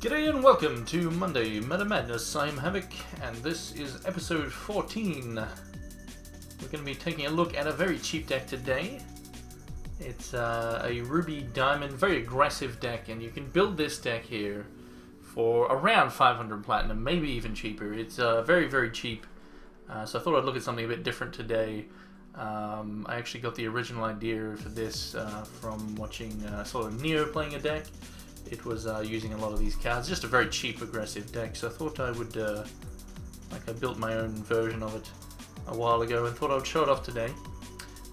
G'day and welcome to Monday Meta Madness. I'm Havoc and this is episode 14. We're going to be taking a look at a very cheap deck today. It's a Ruby Diamond, very aggressive deck, and you can build this deck here for around 500 Platinum, maybe even cheaper. It's very, very cheap, so I thought I'd look at something a bit different today. I actually got the original idea for this from watching sort of Neo playing a deck. It was using a lot of these cards, just a very cheap aggressive deck, so I thought I would, I built my own version of it a while ago and thought I would show it off today.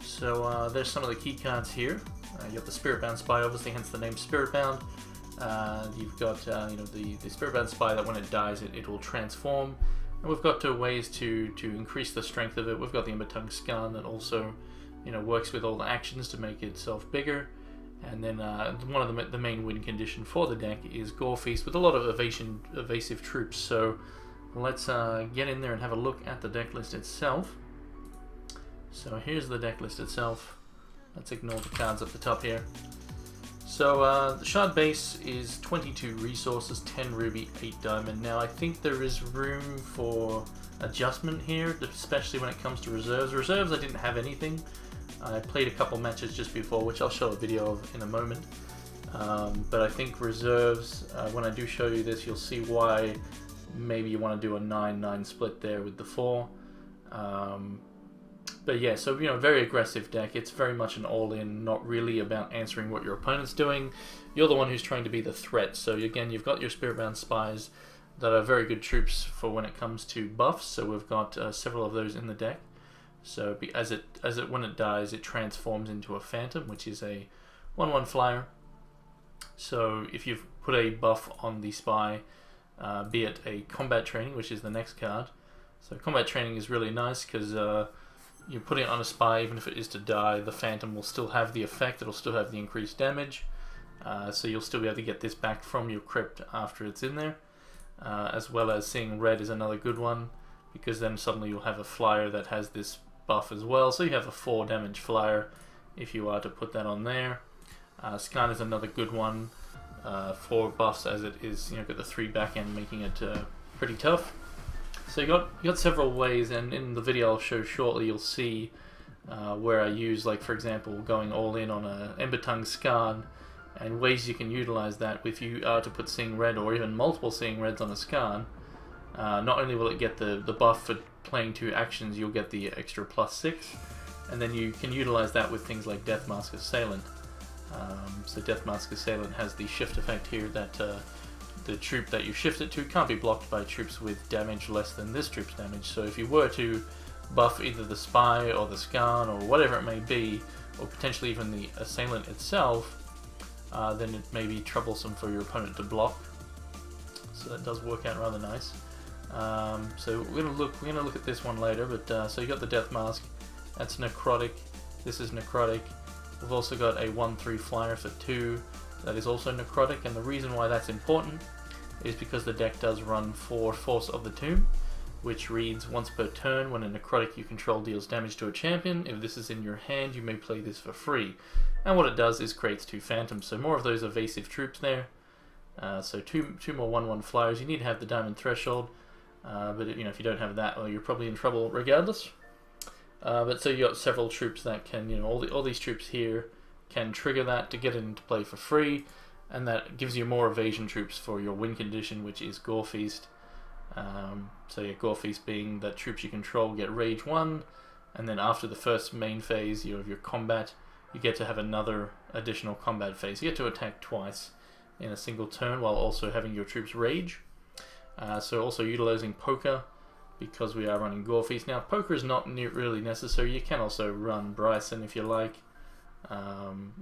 So there's some of the key cards here. You got the Spiritbound Spy, obviously, hence the name Spiritbound. You've got the Spiritbound Spy that when it dies it will transform. And we've got two ways to increase the strength of it. We've got the Embertongue Scan that also works with all the actions to make itself bigger. And then one of the main win condition for the deck is Gore Feast with a lot of evasive troops. So let's get in there and have a look at the deck list itself. So here's the deck list itself. Let's ignore the cards at the top here. So the shard base is 22 resources, 10 ruby, 8 diamond. Now I think there is room for adjustment here, especially when it comes to reserves. Reserves I didn't have anything. I played a couple matches just before, which I'll show a video of in a moment. But I think reserves, when I do show you this, you'll see why maybe you want to do a 9-9 split there with the 4. But yeah, so very aggressive deck. It's very much an all-in, not really about answering what your opponent's doing. You're the one who's trying to be the threat. So again, you've got your Spiritbound Spies that are very good troops for when it comes to buffs. So we've got several of those in the deck. So when it dies, it transforms into a Phantom, which is a 1/1 flyer. So if you've put a buff on the Spy, be it a Combat Training, which is the next card. So Combat Training is really nice because you're putting it on a Spy, even if it is to die, the Phantom will still have the effect, it'll still have the increased damage. So you'll still be able to get this back from your crypt after it's in there. As well as Seeing Red is another good one, because then suddenly you'll have a flyer that has this buff as well, so you have a 4 damage flyer if you are to put that on there. Scan is another good one for buffs, as it is got the 3 back end, making it pretty tough. So you got several ways, and in the video I'll show shortly you'll see where I use, like for example, going all in on a Embertongue Scan, and ways you can utilize that if you are to put Seeing Red or even multiple Seeing Reds on a Scan. Not only will it get the buff for playing 2 actions, you'll get the extra +6, and then you can utilize that with things like Deathmask Assailant. So Deathmask Assailant has the shift effect here that the troop that you shift it to can't be blocked by troops with damage less than this troop's damage. So if you were to buff either the Spy or the Scan or whatever it may be, or potentially even the Assailant itself, then it may be troublesome for your opponent to block. So that does work out rather nice. So we're gonna look at this one later, but so you got the Death Mask, that's necrotic. This is necrotic. We've also got a 1/3 flyer for 2 that is also necrotic, and the reason why that's important is because the deck does run for Force of the Tomb, which reads once per turn when a necrotic you control deals damage to a champion. If this is in your hand, you may play this for free. And what it does is creates 2 phantoms, so more of those evasive troops there. So two more 1/1 flyers. You need to have the diamond threshold. But if you don't have that, well, you're probably in trouble regardless. But so you got several troops that can, all these troops here can trigger that to get it into play for free, and that gives you more evasion troops for your win condition, which is Gore Feast. So yeah, Gore Feast being that troops you control get Rage 1, and then after the first main phase of your combat, you get to have another additional combat phase. You get to attack twice in a single turn while also having your troops Rage. So also utilizing Poker, because we are running Gore Feast. Now Poker is not really necessary. You can also run Bryson if you like,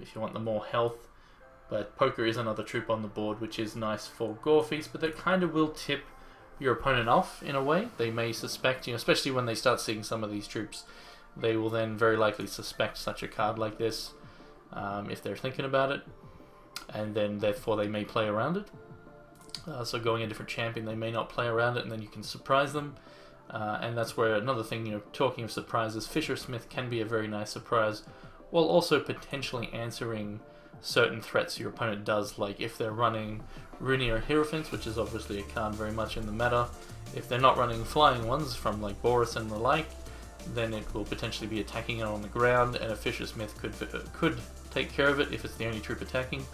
if you want the more health. But Poker is another troop on the board which is nice for Gore Feast, but that kind of will tip your opponent off in a way. They may suspect, especially when they start seeing some of these troops, they will then very likely suspect such a card like this if they're thinking about it, and then therefore they may play around it. So going a different champion, they may not play around it, and then you can surprise them. And that's where another thing, talking of surprises, Fisher Smith can be a very nice surprise while also potentially answering certain threats your opponent does, like if they're running Runier Hierophants, which is obviously a card very much in the meta. If they're not running flying ones from like Boris and the like, then it will potentially be attacking it on the ground, and a Fisher's Myth could take care of it if it's the only troop attacking,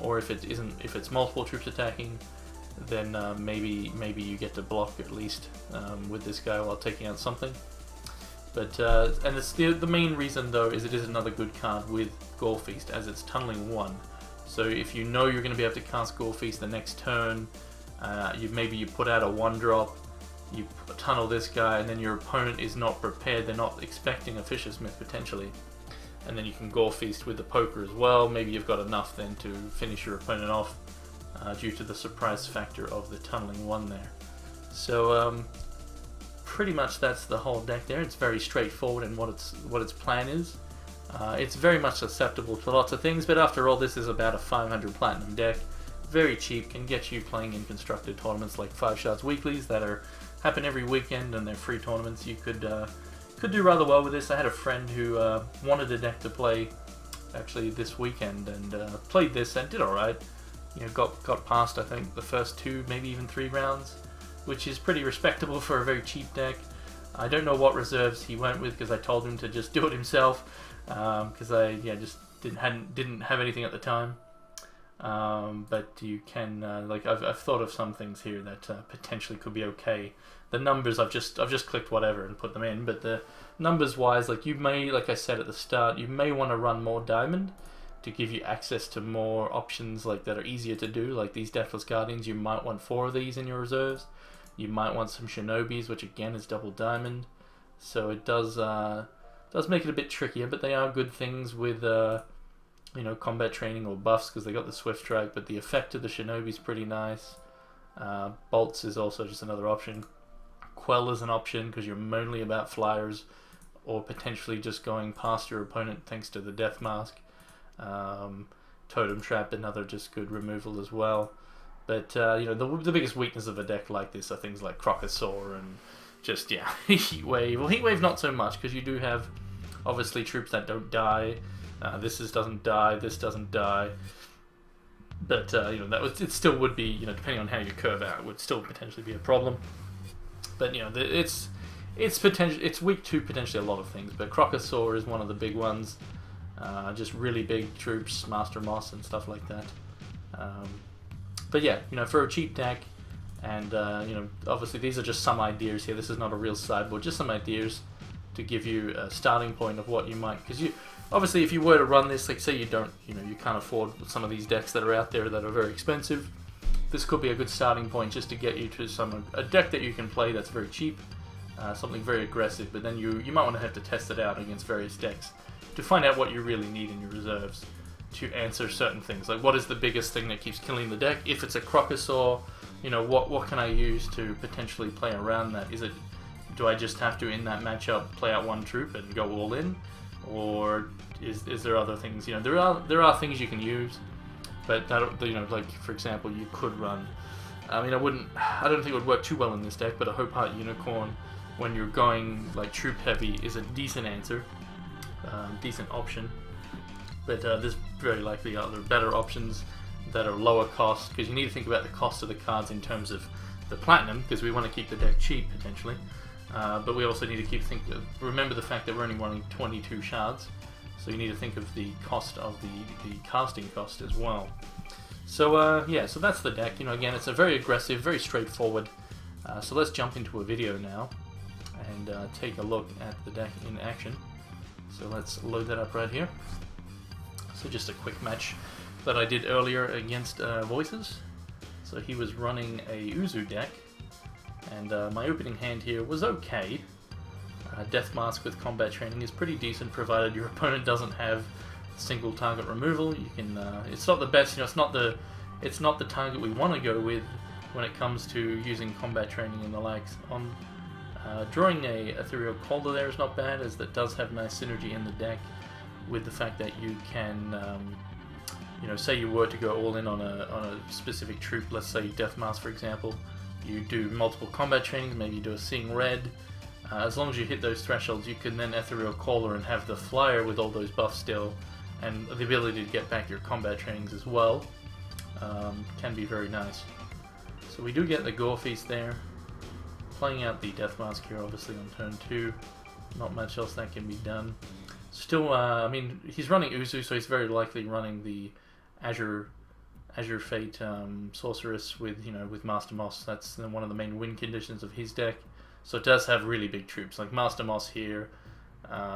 or if it's multiple troops attacking, then maybe you get to block at least with this guy while taking out something. But and it's the main reason though is it is another good card with Gore Feast, as it's tunneling 1. So if you know you're going to be able to cast Gore Feast the next turn, maybe you put out a 1-drop, you tunnel this guy, and then your opponent is not prepared, they're not expecting a Fisher's Myth potentially, and then you can Gore Feast with the poker as well. Maybe you've got enough then to finish your opponent off due to the surprise factor of the tunneling 1 there. So pretty much that's the whole deck there. It's very straightforward in what its plan is. It's very much susceptible to lots of things, but after all, this is about a 500 platinum deck. Very cheap, can get you playing in constructed tournaments like 5 Shots Weeklies that happen every weekend, and they're free tournaments. You could do rather well with this. I had a friend who wanted a deck to play actually this weekend, and played this and did alright. You know, got past I think the first 2, maybe even 3 rounds, which is pretty respectable for a very cheap deck. I don't know what reserves he went with because I told him to just do it himself, because I just didn't have anything at the time. But you can like I've thought of some things here that potentially could be okay. The numbers I've just clicked whatever and put them in, but the numbers wise, like you may, like I said at the start, you may want to run more diamond to give you access to more options like that are easier to do, like these Deathless Guardians. You might want 4 of these in your reserves. You might want some Shinobis, which again is double diamond. So it does make it a bit trickier, but they are good things with combat training or buffs, because they got the Swift Strike, but the effect of the Shinobi is pretty nice. Bolts is also just another option. Quell is an option because you're mainly about flyers, or potentially just going past your opponent thanks to the Death Mask. Totem Trap, another just good removal as well. But the biggest weakness of a deck like this are things like Crocosaur and just Heat Wave. Well, Heat Wave not so much, because you do have obviously troops that don't die. This doesn't die. This doesn't die. But it still would be, depending on how you curve out, it would still potentially be a problem. But it's weak to potentially a lot of things. But Crocosaur is one of the big ones. Just really big troops, Master Moss and stuff like that. But yeah, for a cheap deck, and obviously these are just some ideas here. This is not a real sideboard, just some ideas to give you a starting point of what you might, because obviously if you were to run this, like say you can't afford some of these decks that are out there that are very expensive, this could be a good starting point just to get you to a deck that you can play that's very cheap, something very aggressive, but then you might want to have to test it out against various decks to find out what you really need in your reserves to answer certain things, like what is the biggest thing that keeps killing the deck. If it's a Crocosaur, what can I use to potentially play around that? Do I just have to, in that matchup, play out 1 troop and go all in, or is there other things? There are things you can use, but that, like for example, you could run. I don't think it would work too well in this deck, but a Hope Heart Unicorn, when you're going like troop heavy, is a decent answer, decent option. But there's very likely other better options that are lower cost, because you need to think about the cost of the cards in terms of the platinum, because we want to keep the deck cheap potentially. But we also need to remember the fact that we're only running 22 shards, so you need to think of the cost of the casting cost as well. So so that's the deck. Again, it's a very aggressive, very straightforward. So let's jump into a video now and take a look at the deck in action. So let's load that up right here. So just a quick match that I did earlier against Voices. So he was running a Uzu deck, and my opening hand here was okay. Death Mask with combat training is pretty decent, provided your opponent doesn't have single target removal. You can. It's not the best. It's not the target we want to go with when it comes to using combat training and the likes. Drawing a Ethereal Calder there is not bad, as that does have nice synergy in the deck with the fact that you can, say you were to go all in on a specific troop, let's say Death Mask for example, you do multiple combat trainings, maybe you do a Seeing Red, As long as you hit those thresholds, you can then Ethereal Caller and have the flyer with all those buffs still, and the ability to get back your combat trainings as well. Can be very nice. So we do get the Gore Feast there. Playing out the Death Mask here, obviously, on turn 2. Not much else that can be done. Still, I mean, he's running Uzu, so he's very likely running the Azure Fate Sorceress with, with Master Moss. That's one of the main win conditions of his deck. So it does have really big troops. Like Master Moss here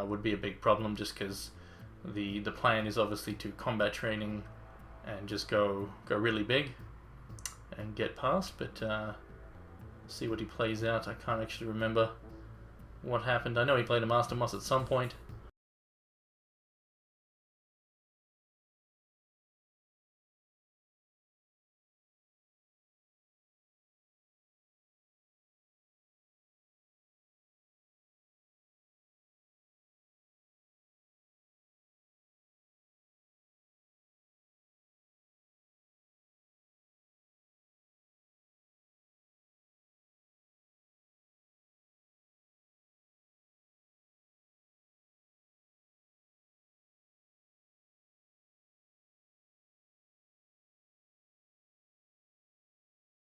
would be a big problem, just because the plan is obviously to combat training and just go really big and get past. But see what he plays out. I can't actually remember what happened. I know he played a Master Moss at some point.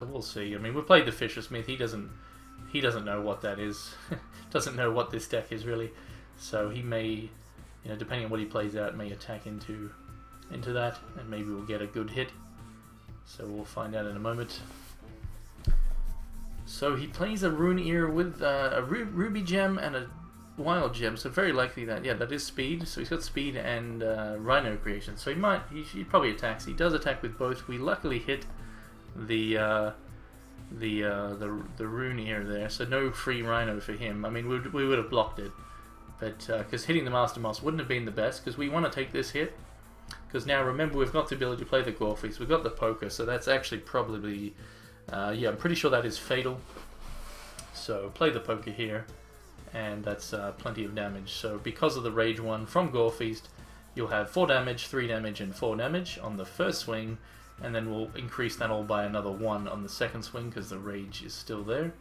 We'll see. I mean, we played the Fishersmith. He doesn't know what that is. Doesn't know what this deck is really. So he may, depending on what he plays out, may attack into that, and maybe we'll get a good hit. So we'll find out in a moment. So he plays a Rune Ear with a Ruby Gem and a Wild Gem. So very likely that that is speed. So he's got speed and Rhino Creation. So he probably attacks. He does attack with both. We luckily hit the Rune Ear there, so no free Rhino for him. I mean, we would have blocked it, but because hitting the Master Moss wouldn't have been the best, because we want to take this hit. Because now remember, we've got the ability to play the Gore Feast, we've got the Poker, so that's actually probably I'm pretty sure that is fatal. So play the Poker here, and that's plenty of damage. So because of the Rage 1 from Gore Feast, you'll have 4 damage, 3 damage, and 4 damage on the first swing. And then we'll increase that all by another 1 on the second swing, because the Rage is still there.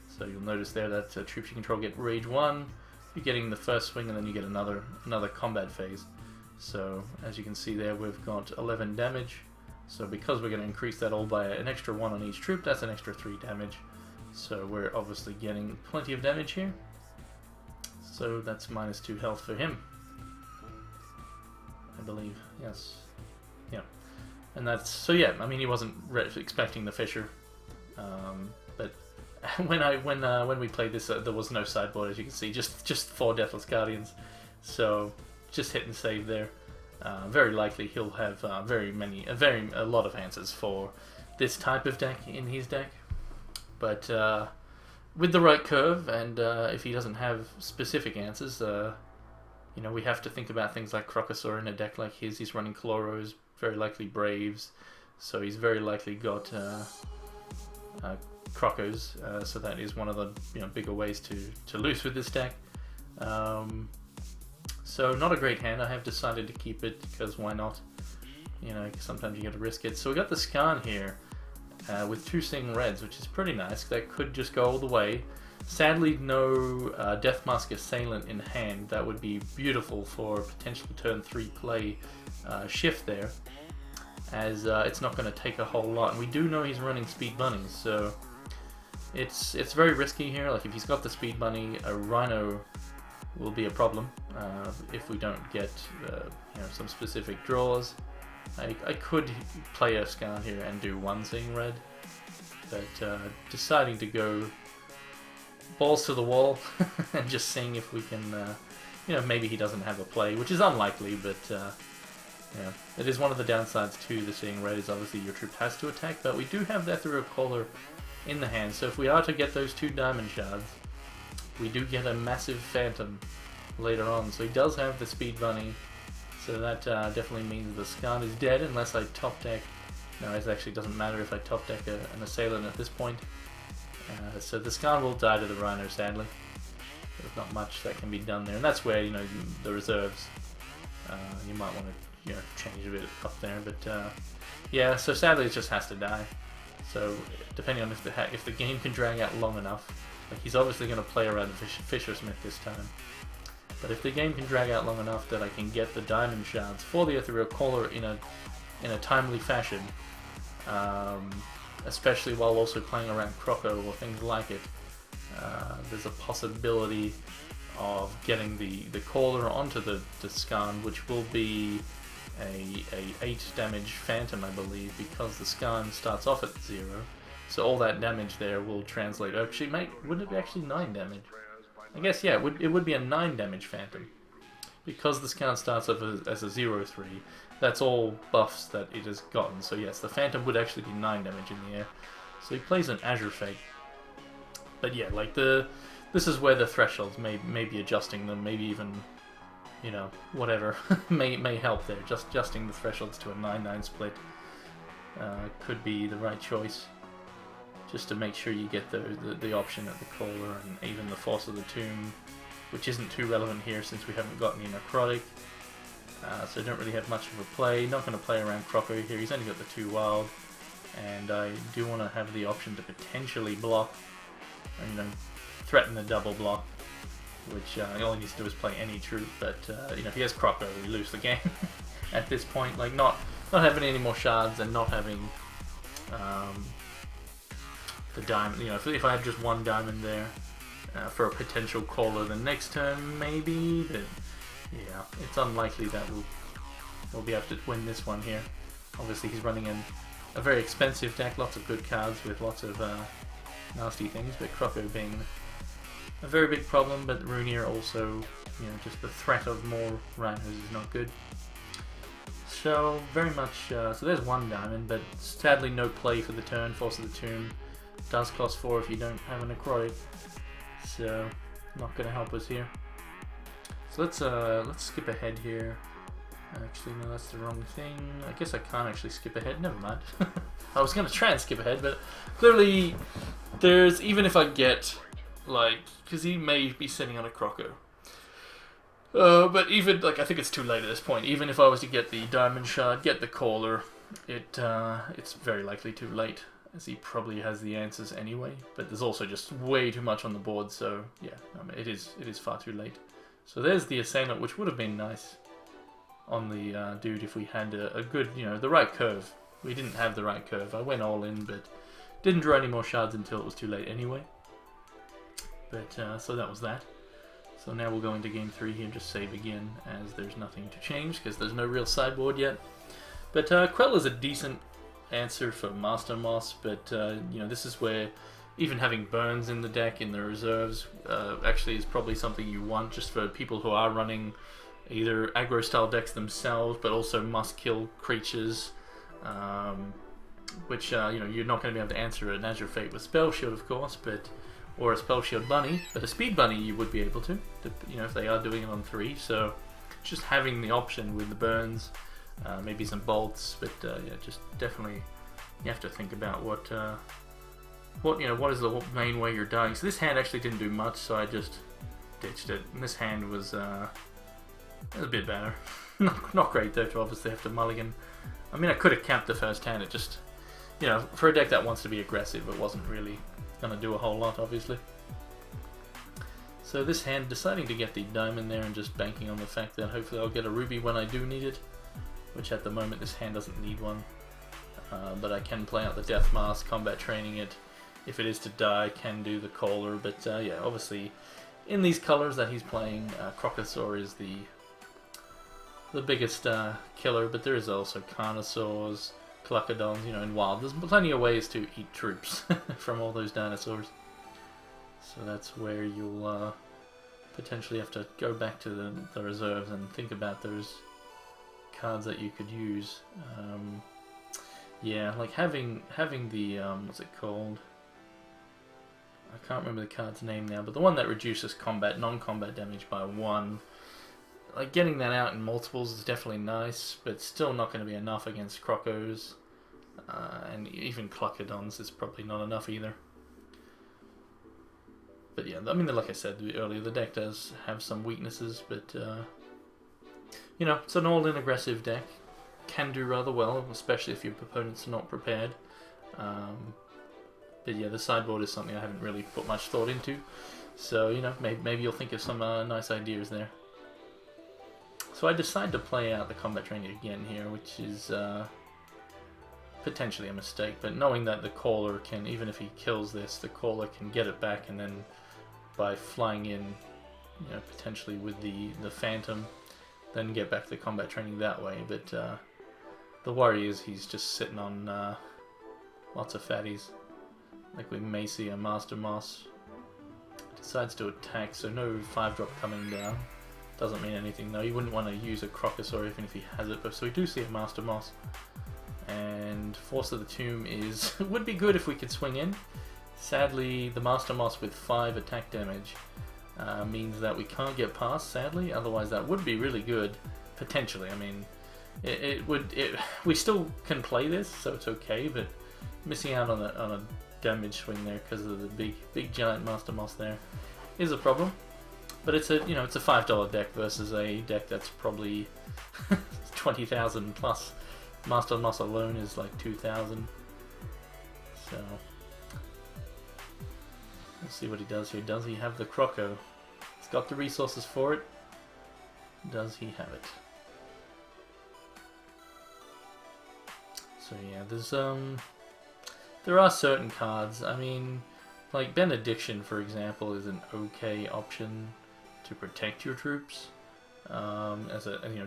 So you'll notice there that troops you control get Rage 1, you're getting the first swing, and then you get another combat phase. So as you can see there, we've got 11 damage. So because we're going to increase that all by an extra 1 on each troop, that's an extra 3 damage. So we're obviously getting plenty of damage here. So that's -2 health for him, I believe. Yes. Yeah. And that's, so yeah, I mean, he wasn't expecting the Fisher, but when we played this, there was no sideboard, as you can see, just 4 Deathless Guardians, so just hit and save there. Very likely he'll have a lot of answers for this type of deck in his deck, but with the right curve, and if he doesn't have specific answers, we have to think about things like Crocosaur in a deck like his. He's running Chloros, very likely Braves, so he's very likely got Crocos, so that is one of the bigger ways to lose with this deck. So not a great hand. I have decided to keep it, because why not? Sometimes you got to risk it. So we got the Skarn here with 2 Sing Reds, which is pretty nice. That could just go all the way. Sadly, no Death Mask Assailant in hand. That would be beautiful for potential turn 3 play shift there, as it's not going to take a whole lot. And we do know he's running Speed Bunnies, so it's very risky here. Like, if he's got the Speed Bunny, a Rhino will be a problem if we don't get some specific draws. I could play a Skarn here and do 1 Sing Red, but deciding to go balls to the wall and just seeing if we can, maybe he doesn't have a play, which is unlikely, but it is one of the downsides to the Seeing Red, is obviously your troop has to attack, but we do have the Ethereal Caller in the hand, so if we are to get those 2 Diamond Shards, we do get a massive Phantom later on. So he does have the Speed Bunny, so that definitely means the Skarn is dead unless I top deck. No, it actually doesn't matter if I top deck an Assailant at this point. So the Skarn will die to the Rhino, sadly. There's not much that can be done there, and that's where the reserves. You might want to change a bit up there, but yeah. So sadly, it just has to die. So depending on if the game can drag out long enough, Like, he's obviously going to play around Fishersmith this time. But if the game can drag out long enough that I can get the diamond shards for the Ethereal Caller in a timely fashion, especially while also playing around Croco or things like it, there's a possibility of getting the Caller onto the Skarn, which will be a 8 damage Phantom, I believe, because the Skarn starts off at 0. So all that damage there will translate. Actually, wouldn't it be actually 9 damage? I guess, yeah, it would be a 9 damage Phantom. Because the Skarn starts off as a 0-3, that's all buffs that it has gotten. So yes, the Phantom would actually be 9 damage in the air. So he plays an Azure Fate. But yeah, like this is where the thresholds may be adjusting them, maybe even, you know, whatever, may help there. Just adjusting the thresholds to a 9-9 split could be the right choice. Just to make sure you get the option at the Caller and even the Force of the Tomb, which isn't too relevant here since we haven't got any Necrotic. So I don't really have much of a play. Not going to play around Croco here, he's only got the 2 wild. And I do want to have the option to potentially block, or, you know, threaten the double block, which all he needs to do is play any troop, but you know, if he has Croco, we lose the game at this point. Like, not having any more shards and not having the diamond, you know, if I had just 1 diamond there for a potential Caller the next turn, maybe, but yeah, it's unlikely that we'll be able to win this one here. Obviously, he's running in a very expensive deck, lots of good cards with lots of nasty things, but Croco being a very big problem, but Runir also, you know, just the threat of more Rhinos is not good. So, very much, so there's 1 diamond, but sadly no play for the turn. Force of the Tomb does cost 4 if you don't have a Necrotic, so not going to help us here. So let's skip ahead here. Actually, no, that's the wrong thing. I guess I can't actually skip ahead. Never mind. I was going to try and skip ahead, but clearly there's, even if I get, like, because he may be sitting on a Croco. But even, like, I think it's too late at this point. Even if I was to get the Diamond Shard, get the Caller, it's very likely too late, as he probably has the answers anyway. But there's also just way too much on the board, so yeah, I mean, it is far too late. So there's the Assailant, which would have been nice on the dude if we had a good, you know, the right curve. We didn't have the right curve. I went all in, but didn't draw any more shards until it was too late anyway. But so that was that. So now we'll go into game 3 here and just save again, as there's nothing to change because there's no real sideboard yet. But Quell is a decent answer for Master Moss, but you know, this is where even having Burns in the deck in the reserves actually is probably something you want, just for people who are running either aggro style decks themselves, but also must kill creatures, which you know, you're not going to be able to answer an Azure Fate with Spell Shield, of course, but or a Spell Shield Bunny, but a Speed Bunny you would be able to, you know, if they are doing it on 3. So just having the option with the Burns, maybe some bolts, but yeah, just definitely you have to think about what you know, what is the main way you're dying. So this hand actually didn't do much, so I just ditched it. And this hand was a bit better. not great though, to obviously have to mulligan. I mean, I could have camped the first hand. It just, you know, for a deck that wants to be aggressive, it wasn't really going to do a whole lot, obviously. So this hand deciding to get the diamond there and just banking on the fact that hopefully I'll get a ruby when I do need it, which at the moment this hand doesn't need one. But I can play out the Death Mask, combat training it. If it is to die, can do the Caller, but yeah, obviously in these colors that he's playing, Crocosaur is the biggest killer, but there is also Carnosaurs, Cluckadons, you know, in Wild. There's plenty of ways to eat troops from all those dinosaurs. So that's where you'll potentially have to go back to the reserves and think about those cards that you could use. Yeah, like having the, what's it called? I can't remember the card's name now, but the one that reduces non-combat damage by 1. Like, getting that out in multiples is definitely nice, but still not going to be enough against Crocos. And even Cluckadons is probably not enough either. But yeah, I mean, like I said earlier, the deck does have some weaknesses, but you know, it's an all-in aggressive deck. Can do rather well, especially if your opponent's not prepared. But yeah, the sideboard is something I haven't really put much thought into. So, you know, maybe you'll think of some nice ideas there. So I decide to play out the combat training again here, which is potentially a mistake. But knowing that the caller can, even if he kills this, the caller can get it back, and then by flying in, you know, potentially with the Phantom, then get back the combat training that way. But the worry is he's just sitting on lots of fatties. Like we may see a Master Moss. Decides to attack, so no 5-drop coming down. Doesn't mean anything though. You wouldn't want to use a Crocosaur even if he has it, but so we do see a Master Moss. And Force of the Tomb is would be good if we could swing in. Sadly, the Master Moss with 5 attack damage means that we can't get past, sadly. Otherwise that would be really good, potentially. I mean, we still can play this, so it's okay, but missing out on a damage swing there because of the big giant Master Moss there is a problem. But it's a $5 deck versus a deck that's probably 20,000 plus. Master Moss alone is like 2,000. So we'll see what he does here. Does he have the Croco? He's got the resources for it. Does he have it? So yeah, there are certain cards. I mean, like Benediction, for example, is an okay option to protect your troops.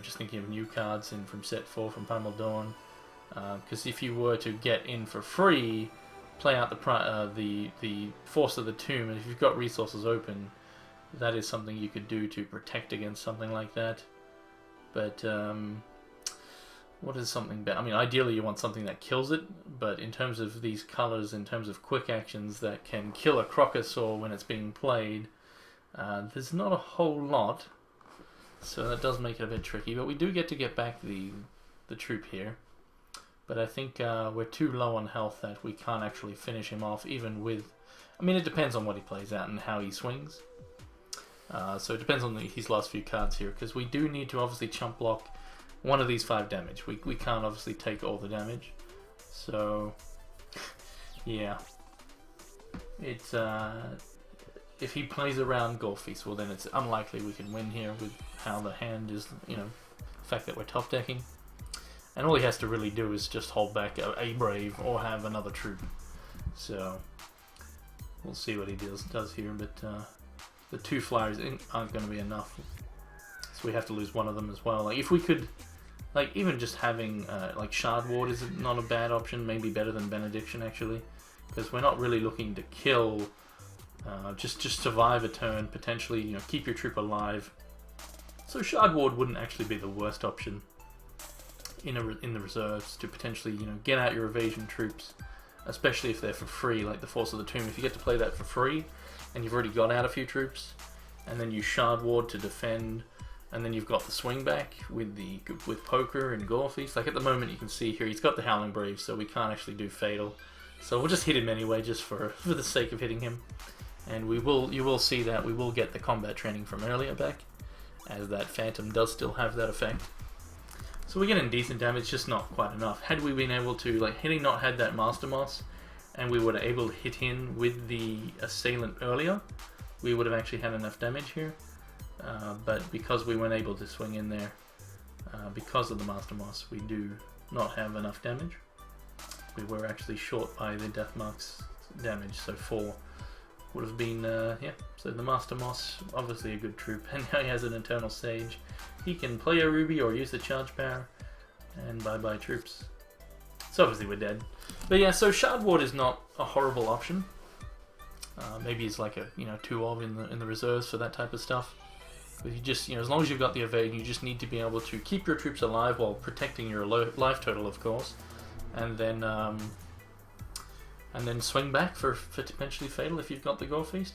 Just thinking of new cards in from set 4 from Primal Dawn, because if you were to get in for free, play out the Force of the Tomb, and if you've got resources open, that is something you could do to protect against something like that. But what is something better? I mean, ideally you want something that kills it, but in terms of these colors, in terms of quick actions that can kill a Crocosaur when it's being played, there's not a whole lot. So that does make it a bit tricky, but we do get back the troop here. But I think we're too low on health that we can't actually finish him off, even with... I mean, it depends on what he plays out and how he swings. So it depends on his last few cards here, because we do need to obviously chump block one of these 5 damage. We can't obviously take all the damage. So, yeah. It's... if he plays around Gorefeast, well then it's unlikely we can win here with how the hand is, you know, the fact that we're top decking. And all he has to really do is just hold back a Brave or have another troop. So, we'll see what he does here, but the 2 flyers aren't going to be enough. So we have to lose one of them as well. Like if we could, like even just having like Shard Ward is not a bad option, maybe better than Benediction actually. Because we're not really looking to kill... just survive a turn, potentially, you know, keep your troop alive. So Shard Ward wouldn't actually be the worst option in the reserves to potentially, you know, get out your evasion troops, especially if they're for free, like the Force of the Tomb. If you get to play that for free, and you've already got out a few troops, and then you Shard Ward to defend, and then you've got the swing back with Poker and Gorefeast. Like at the moment, you can see here he's got the Howling Brave, so we can't actually do Fatal. So we'll just hit him anyway, just for the sake of hitting him. And you will see that we will get the combat training from earlier back, as that Phantom does still have that effect. So we're getting decent damage, just not quite enough. Had we been able to, like, had he not had that Master Moss, and we were able to hit in with the Assailant earlier, we would have actually had enough damage here. But because we weren't able to swing in there, because of the Master Moss, we do not have enough damage. We were actually short by the Death Mark's damage, so 4 would have been, yeah. So the Master Moss, obviously a good troop, and now he has an Eternal Sage. He can play a Ruby or use the Charge Power, and bye-bye troops. So obviously we're dead. But yeah, so Shard Ward is not a horrible option. Maybe it's like a, you know, 2 of in the reserves for that type of stuff. But you just, you know, as long as you've got the evade, you just need to be able to keep your troops alive while protecting your life total, of course, and then swing back for potentially Fatal if you've got the Gorefeast.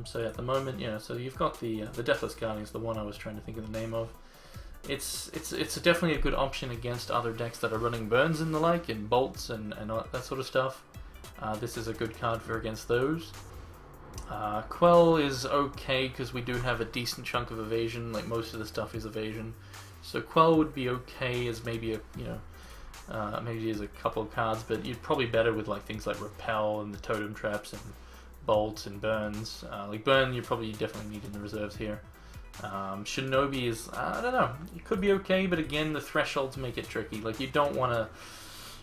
So at the moment, yeah, so you've got the Deathless Guardians, the one I was trying to think of the name of. It's definitely a good option against other decks that are running burns and the like, and bolts and that sort of stuff. This is a good card for against those. Quell is okay because we do have a decent chunk of evasion, like most of the stuff is evasion. So Quell would be okay as maybe a, you know, maybe use a couple of cards, but you'd probably better with like things like Repel and the Totem Traps and Bolts and Burns. Like Burn, you probably definitely need in the reserves here. Shinobi is, I don't know, it could be okay, but again, the thresholds make it tricky. Like, you don't want to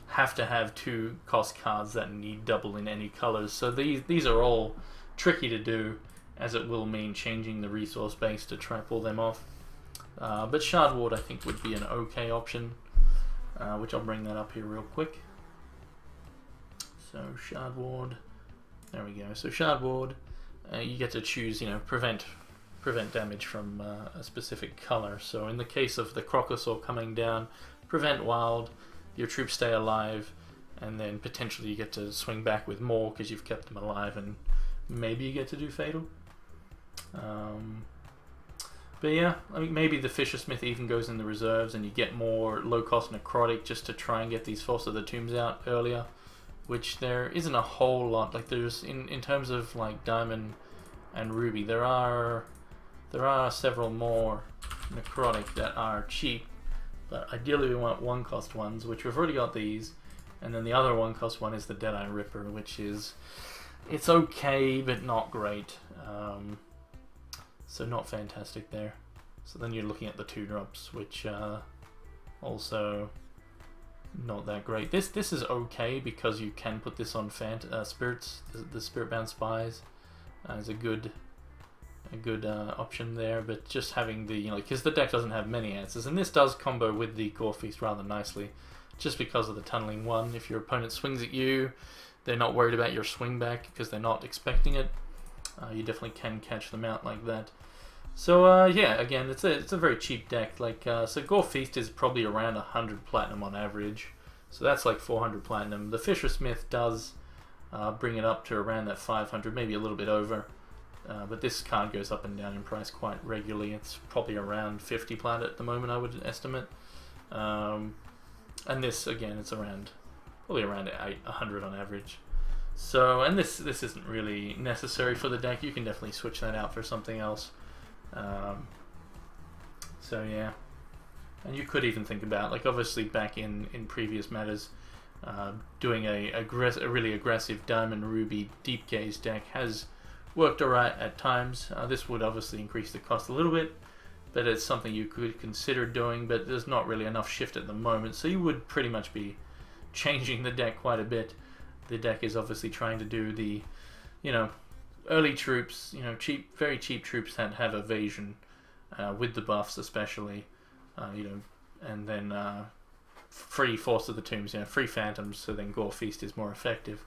have 2 cost cards that need double in any colors. So these are all tricky to do, as it will mean changing the resource base to try pull them off. But Shard Ward, I think, would be an okay option, which I'll bring that up here real quick. So Shard Ward, there we go. So Shard Ward, you get to choose, you know, prevent damage from a specific color. So in the case of the Crocosaur coming down, prevent wild, your troops stay alive, and then potentially you get to swing back with more because you've kept them alive, and maybe you get to do fatal. But yeah, I mean, maybe the Fishersmith even goes in the reserves and you get more low cost necrotic just to try and get these Force of the Tombs out earlier, which there isn't a whole lot. Like, there's in terms of like Diamond and Ruby, there are several more necrotic that are cheap, but ideally we want 1 cost ones, which we've already got these, and then the other 1 cost one is the Deadeye Ripper, which is, it's okay but not great. So not fantastic there. So then you're looking at the 2-drops, which also not that great. This is okay because you can put this on spirits. The Spiritbound Spies is a good option there, but just having the, you know, because the deck doesn't have many answers, and this does combo with the Gore Feast rather nicely, just because of the Tunneling 1. If your opponent swings at you, they're not worried about your swing back because they're not expecting it. You definitely can catch them out like that. So yeah, again, it's a very cheap deck. Like so, Gore Feast is probably around 100 platinum on average, so that's like 400 platinum. The Fishersmith does bring it up to around that 500, maybe a little bit over. But this card goes up and down in price quite regularly. It's probably around 50 plat at the moment, I would estimate. And this, again, it's probably around 100 on average. So, and this isn't really necessary for the deck. You can definitely switch that out for something else. So yeah, and you could even think about, like, obviously back in previous matters, doing a really aggressive Diamond Ruby Deep Gaze deck has worked alright at times. This would obviously increase the cost a little bit, but it's something you could consider doing, but there's not really enough shift at the moment, so you would pretty much be changing the deck quite a bit. The deck is obviously trying to do the, you know, early troops, you know, very cheap troops that have evasion, with the buffs especially, you know, and then free Force of the Tombs, you know, free Phantoms, so then Gore Feast is more effective.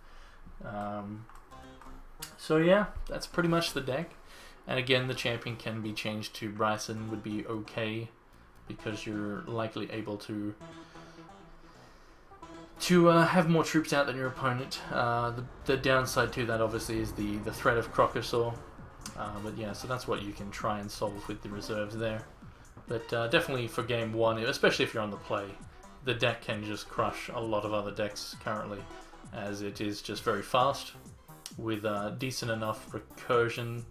So yeah, that's pretty much the deck. And again, the champion can be changed to Bryson, would be okay, because you're likely able to have more troops out than your opponent. The downside to that obviously is the threat of Crocosaur. But yeah, so that's what you can try and solve with the reserves there. But definitely for game 1, especially if you're on the play, the deck can just crush a lot of other decks currently, as it is just very fast, with decent enough recursion,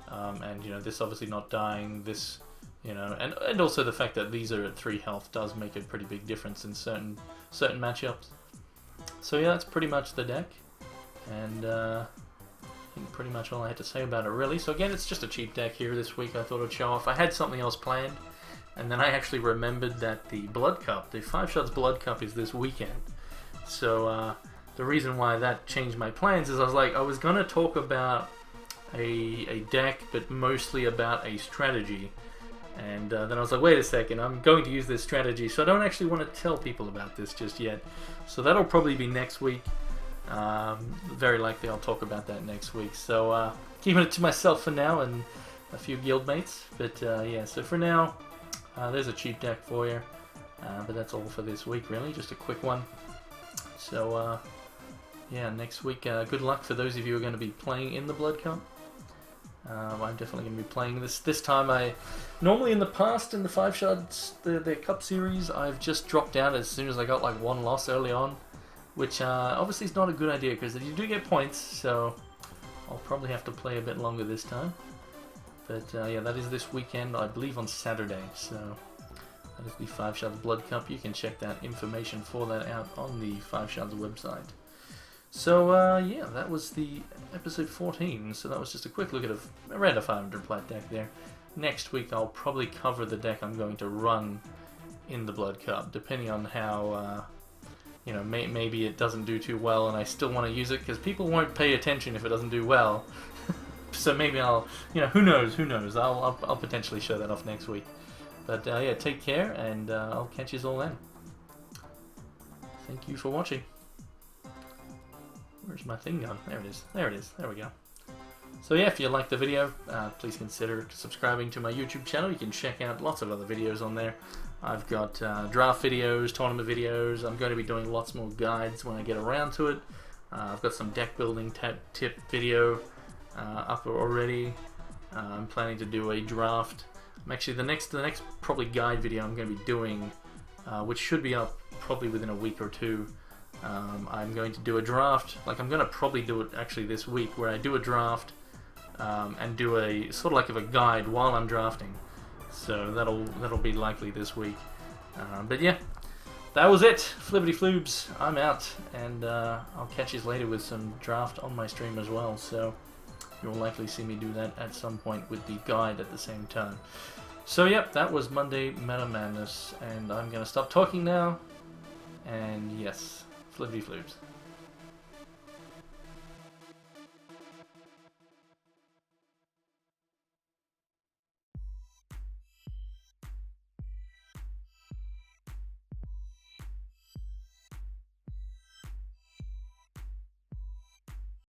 and you know, this obviously not dying, this, you know, and also the fact that these are at 3 health does make a pretty big difference in certain matchups. So yeah, that's pretty much the deck, and I think pretty much all I had to say about it really. So again, it's just a cheap deck here this week. I thought I'd show off. I had something else planned, and then I actually remembered that the Blood Cup, the 5 Shots Blood Cup, is this weekend. So the reason why that changed my plans is I was going to talk about a deck, but mostly about a strategy. And then I was like, wait a second, I'm going to use this strategy, so I don't actually want to tell people about this just yet. So that'll probably be next week. Very likely I'll talk about that next week. So keeping it to myself for now and a few guildmates. But yeah, so for now, there's a cheap deck for you. But that's all for this week, really, just a quick one. So yeah, next week, good luck for those of you who are going to be playing in the Blood Cup. I'm definitely going to be playing this time. Normally in the past, in the 5 shots, the Cup series, I've just dropped out as soon as I got like 1 loss early on, which obviously is not a good idea because you do get points, so I'll probably have to play a bit longer this time. But yeah, that is this weekend, I believe on Saturday, so That is the 5 Shards Blood Cup. You can check that information for that out on the 5 Shards website. So, yeah, that was the episode 14. So that was just a quick look at around a 500 plat deck there. Next week I'll probably cover the deck I'm going to run in the Blood Cup, depending on how, you know, maybe it doesn't do too well and I still want to use it, because people won't pay attention if it doesn't do well. So maybe I'll, you know, who knows, I'll potentially show that off next week. But, yeah, take care, and I'll catch you all then. Thank you for watching. Where's my thing gone? There it is. There it is. There we go. So yeah, if you liked the video, please consider subscribing to my YouTube channel. You can check out lots of other videos on there. I've got draft videos, tournament videos. I'm going to be doing lots more guides when I get around to it. I've got some deck building tip video up already. I'm planning to do a draft. Actually, the next probably guide video I'm going to be doing, which should be up probably within a week or two. I'm going to do a draft. Like, I'm going to probably do it actually this week, where I do a draft and do a sort of like a guide while I'm drafting. So that'll be likely this week. But yeah, that was it. Flibbity floobs, I'm out, and I'll catch you later with some draft on my stream as well. So you'll likely see me do that at some point with the guide at the same time. So yep, that was Monday Meta Madness, and I'm going to stop talking now. And yes, flibbity floobs.